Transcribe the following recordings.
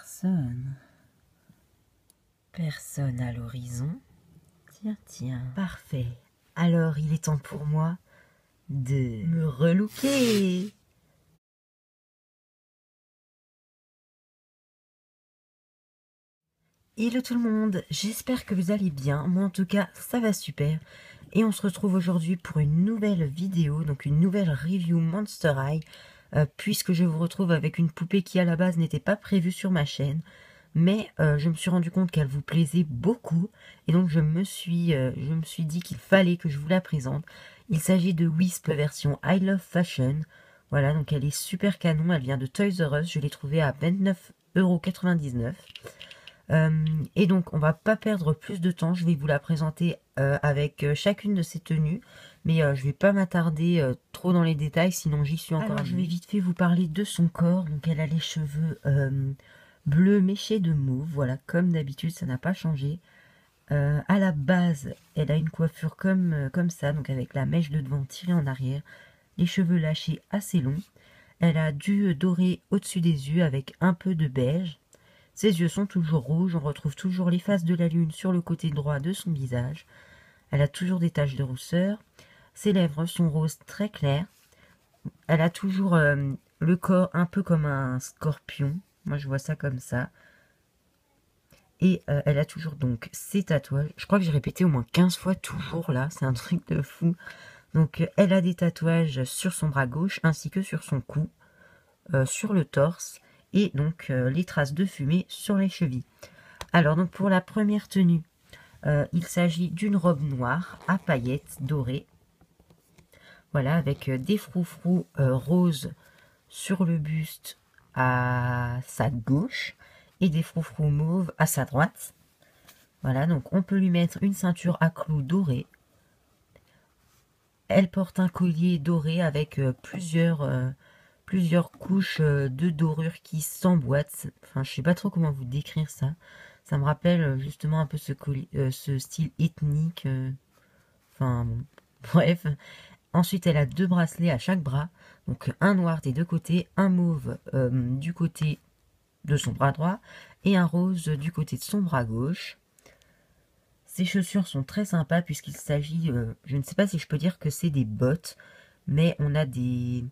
personne. Personne à l'horizon. Tiens, tiens. Parfait. Alors, il est temps pour moi de me relooker. Hello tout le monde, j'espère que vous allez bien. Moi en tout cas, ça va super. Et on se retrouve aujourd'hui pour une nouvelle vidéo, donc une nouvelle review Monster High. Puisque je vous retrouve avec une poupée qui à la base n'était pas prévue sur ma chaîne. Mais je me suis rendu compte qu'elle vous plaisait beaucoup. Et donc je me suis dit qu'il fallait que je vous la présente. Il s'agit de Wisp version I Love Fashion. Voilà, donc elle est super canon. Elle vient de Toys R Us. Je l'ai trouvée à 29,99 €. Et donc on va pas perdre plus de temps. Je vais vous la présenter avec chacune de ces tenues. Mais je vais pas m'attarder trop dans les détails. Sinon j'y suis encore. Alors je vais vite fait vous parler de son corps. Donc elle a les cheveux... bleu méché de mauve, voilà, comme d'habitude, ça n'a pas changé. À la base, elle a une coiffure comme ça, donc avec la mèche de devant tirée en arrière, les cheveux lâchés assez longs. Elle a du doré au-dessus des yeux avec un peu de beige. Ses yeux sont toujours rouges, on retrouve toujours les faces de la lune sur le côté droit de son visage. Elle a toujours des taches de rousseur. Ses lèvres sont roses très claires. Elle a toujours le corps un peu comme un scorpion. Moi, je vois ça comme ça. Et elle a toujours donc ses tatouages. Je crois que j'ai répété au moins 15 fois toujours là. C'est un truc de fou. Donc, elle a des tatouages sur son bras gauche ainsi que sur son cou, sur le torse. Et donc, les traces de fumée sur les chevilles. Alors, donc pour la première tenue, il s'agit d'une robe noire à paillettes dorées. Voilà, avec des froufrous roses sur le buste à sa gauche et des froufrous mauves à sa droite. Voilà, donc on peut lui mettre une ceinture à clous dorée. Elle porte un collier doré avec plusieurs couches de dorure qui s'emboîtent. Enfin, je sais pas trop comment vous décrire ça. Ça me rappelle justement un peu ce style ethnique. Enfin, bon, bref. Ensuite, elle a deux bracelets à chaque bras. Donc, un noir des deux côtés, un mauve du côté de son bras droit et un rose du côté de son bras gauche. Ces chaussures sont très sympas puisqu'il s'agit, je ne sais pas si je peux dire que c'est des bottes, mais on a des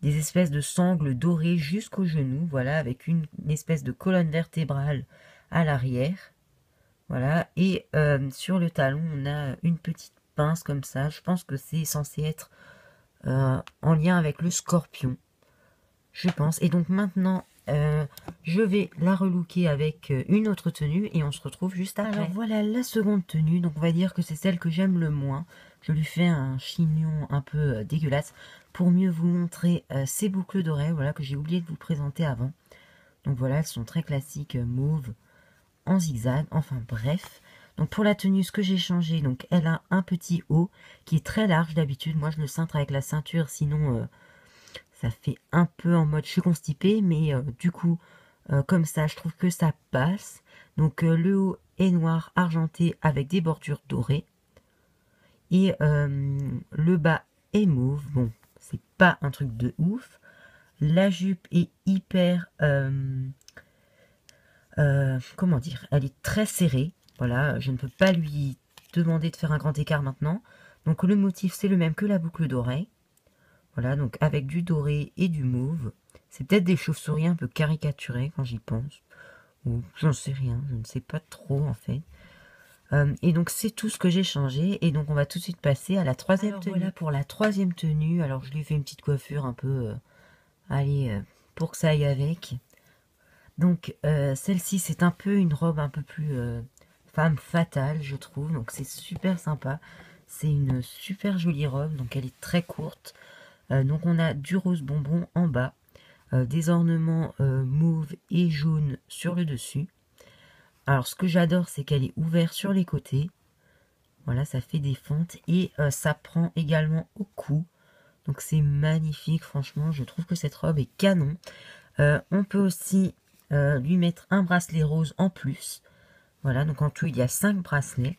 espèces de sangles dorées jusqu'au genou, voilà, avec une espèce de colonne vertébrale à l'arrière. Voilà, et sur le talon, on a une petite pince comme ça. Je pense que c'est censé être en lien avec le scorpion, je pense. Et donc maintenant, je vais la relooker avec une autre tenue et on se retrouve juste après. Alors voilà la seconde tenue, donc on va dire que c'est celle que j'aime le moins. Je lui fais un chignon un peu dégueulasse pour mieux vous montrer ces boucles d'oreilles, voilà, que j'ai oublié de vous présenter avant. Donc voilà, elles sont très classiques, mauve, en zigzag, enfin bref. Donc pour la tenue, ce que j'ai changé, donc elle a un petit haut qui est très large d'habitude. Moi je le cintre avec la ceinture, sinon ça fait un peu en mode je suis constipée, mais du coup comme ça je trouve que ça passe. Donc le haut est noir argenté avec des bordures dorées et le bas est mauve. Bon, c'est pas un truc de ouf. La jupe est hyper comment dire, elle est très serrée. Voilà, je ne peux pas lui demander de faire un grand écart maintenant. Donc le motif c'est le même que la boucle d'oreille. Voilà, donc avec du doré et du mauve. C'est peut-être des chauves-souris un peu caricaturées quand j'y pense. Ou j'en sais rien, je ne sais pas trop en fait. Et donc c'est tout ce que j'ai changé. Et donc on va tout de suite passer à la troisième tenue. Voilà pour la troisième tenue. Alors je lui ai fait une petite coiffure un peu... allez, pour que ça aille avec. Donc celle-ci c'est un peu une robe un peu plus femme fatale je trouve. Donc c'est super sympa. C'est une super jolie robe. Donc elle est très courte. Donc on a du rose bonbon en bas, des ornements mauve et jaune sur le dessus. Alors ce que j'adore c'est qu'elle est ouverte sur les côtés. Voilà, ça fait des fentes et ça prend également au cou. Donc c'est magnifique, franchement, je trouve que cette robe est canon. On peut aussi lui mettre un bracelet rose en plus. Voilà, donc en tout il y a 5 bracelets.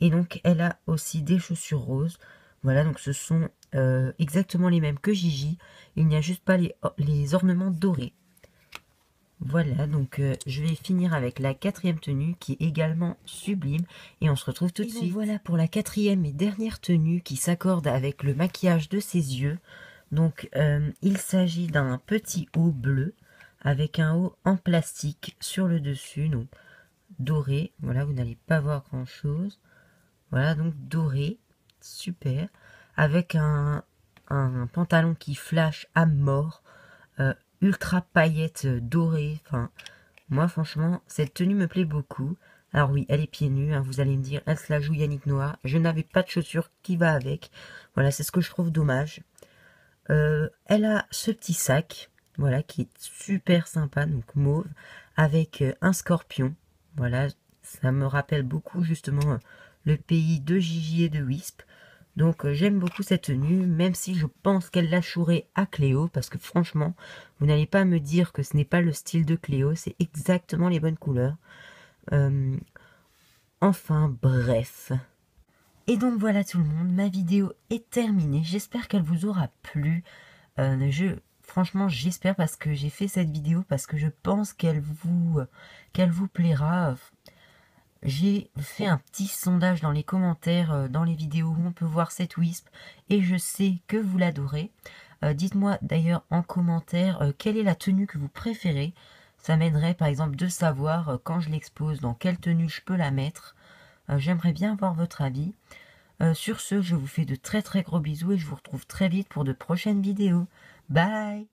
Et donc elle a aussi des chaussures roses. Voilà, donc ce sont exactement les mêmes que Gigi. Il n'y a juste pas les ornements dorés. Voilà, donc je vais finir avec la quatrième tenue qui est également sublime et on se retrouve tout de suite. Voilà pour la quatrième et dernière tenue qui s'accorde avec le maquillage de ses yeux. Donc il s'agit d'un petit haut bleu avec un haut en plastique sur le dessus, donc doré. Voilà, vous n'allez pas voir grand chose. Voilà, donc doré, super, avec un pantalon qui flash à mort, ultra paillettes dorées. Enfin, moi franchement, cette tenue me plaît beaucoup. Alors oui, elle est pieds nus, hein, vous allez me dire, elle se la joue Yannick Noah. Je n'avais pas de chaussures qui va avec. Voilà, c'est ce que je trouve dommage. Elle a ce petit sac, voilà, qui est super sympa, donc mauve, avec un scorpion. Voilà, ça me rappelle beaucoup justement le pays de Gigi et de Wisp. Donc j'aime beaucoup cette tenue, même si je pense qu'elle la chouerait à Cléo, parce que franchement, vous n'allez pas me dire que ce n'est pas le style de Cléo, c'est exactement les bonnes couleurs. Enfin, bref. Et donc voilà tout le monde, ma vidéo est terminée, j'espère qu'elle vous aura plu. Franchement, j'espère parce que j'ai fait cette vidéo, parce que je pense qu'elle vous plaira. J'ai fait un petit sondage dans les commentaires, dans les vidéos où on peut voir cette Wisp, et je sais que vous l'adorez. Dites-moi d'ailleurs en commentaire quelle est la tenue que vous préférez. Ça m'aiderait par exemple de savoir quand je l'expose, dans quelle tenue je peux la mettre. J'aimerais bien avoir votre avis. Sur ce, je vous fais de très très gros bisous et je vous retrouve très vite pour de prochaines vidéos. Bye!